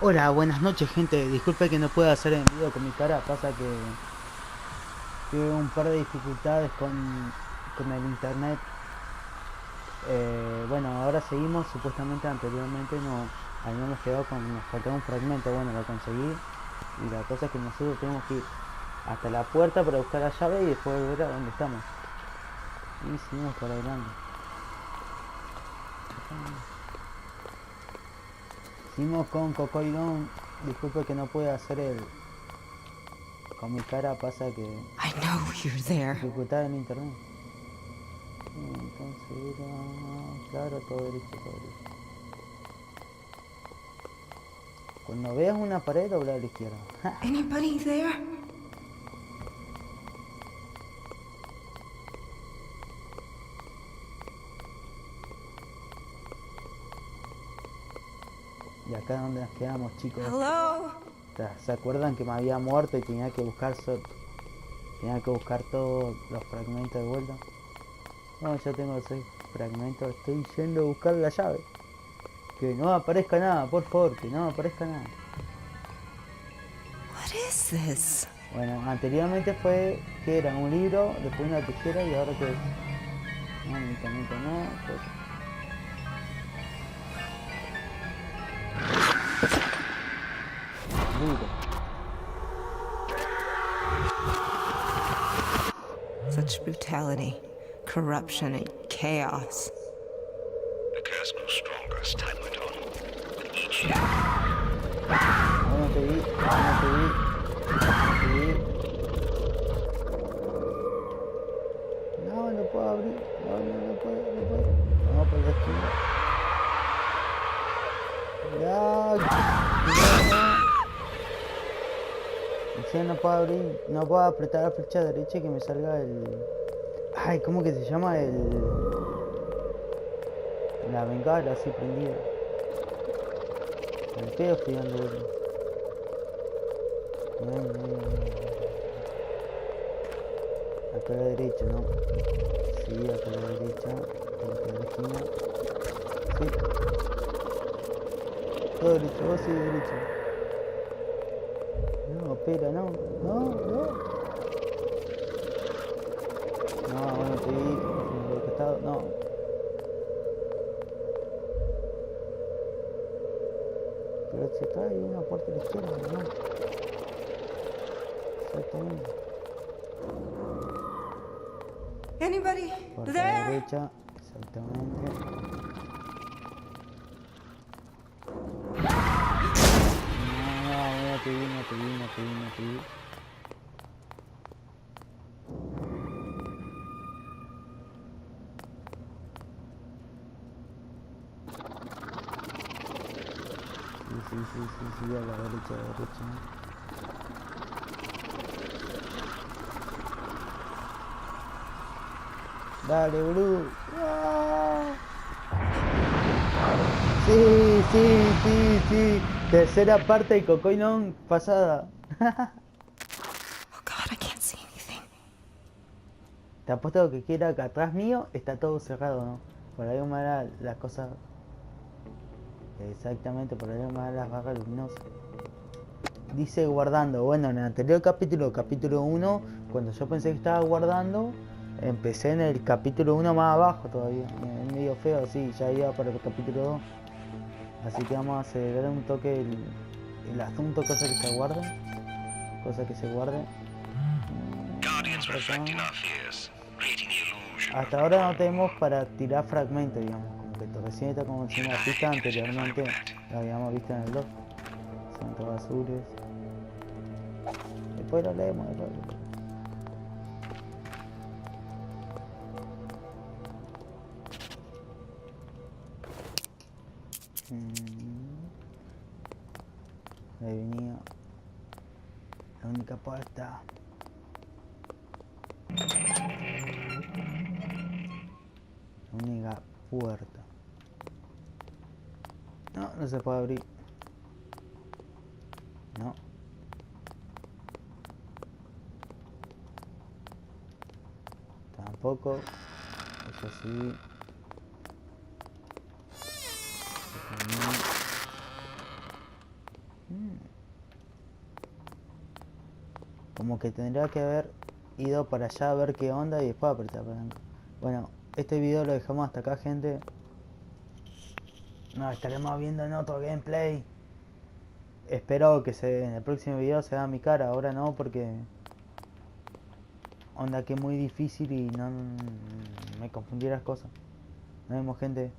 Hola, buenas noches gente, disculpe que no pueda hacer en vivo con mi cara, pasa que tuve un par de dificultades con el internet. Bueno, ahora seguimos, supuestamente anteriormente no habíamos quedado con, nos faltaba un fragmento, bueno, lo conseguí y la cosa es que nosotros tenemos que ir hasta la puerta para buscar la llave y después volver a donde estamos. Y seguimos por adelante. Seguimos con Cocoidón, disculpe que no pueda hacer el... Con mi cara pasa que... I know you're there. dificultad en internet. Entonces era... claro, todo derecho, todo derecho. Cuando veas una pared, dobla a la izquierda. Anybody there? Y acá es donde nos quedamos, chicos. Hello? ¿Se acuerdan que me había muerto y tenía que buscar todos los fragmentos de vuelta? No, ya tengo los 6 fragmentos. Estoy yendo a buscar la llave. Que no aparezca nada, por favor, que no aparezca nada. What is this? Bueno, anteriormente fue que era un libro, después una tijera y ahora que es... no, medicamento no, pues... libro. Such brutality, corruption, and chaos. The curse grew stronger as time went on. With each year, No te vi, no te vi, no te vi. No, no puedo abrir. No, no puedo, no puedo. Vamos por la esquina. Ya, ya no puedo abrir, no puedo apretar la flecha derecha y que me salga el... Ay, ¿cómo que se llama? La bengala así prendida. El pedo estoy dando vueltas. Acá a la derecha, ¿no? Sí, acá a la derecha. Acá a la esquina. Sí. Todo derecho, vos sí derecho. No, espera, no. No, no. No, bueno, te vi. Por el costado, no. Pero si acá hay una puerta a la izquierda, ¿no? Exactamente. Anybody Puerta a la there? derecha, exactamente. No, no te vi, no te vi, no te vi, no te vi. Sí, a la derecha, Dale, boludo. ¡Ah! Sí. Tercera parte de Cocoinón pasada. Oh God, I can't see anything. Te apuesto que quiera que atrás mío está todo cerrado, ¿no? Por ahí me las cosas... Exactamente, por ahí me las barras luminosas. Dice guardando. Bueno, en el anterior capítulo 1, cuando yo pensé que estaba guardando, empecé en el capítulo 1 más abajo todavía. Es medio feo, así, ya iba para el capítulo 2. Así que vamos a acelerar un toque el asunto, cosa que se guarde. guardians reflecting our fears, creating the illusion of Hasta ahora no tenemos para tirar fragmentos, digamos. Como que recién está como en una pista anteriormente. La habíamos visto en el 2. Son todos azules. Después lo leemos, Ahí venía la única puerta. La única puerta. No, no se puede abrir. No. Tampoco. Eso sí. Como que tendría que haber ido para allá a ver qué onda y después apretar palanca. Bueno, este video lo dejamos hasta acá, gente. Nos estaremos viendo en otro gameplay. Espero que en el próximo video se vea mi cara. Ahora no, porque onda que es muy difícil y no me confundí las cosas. Nos vemos, gente.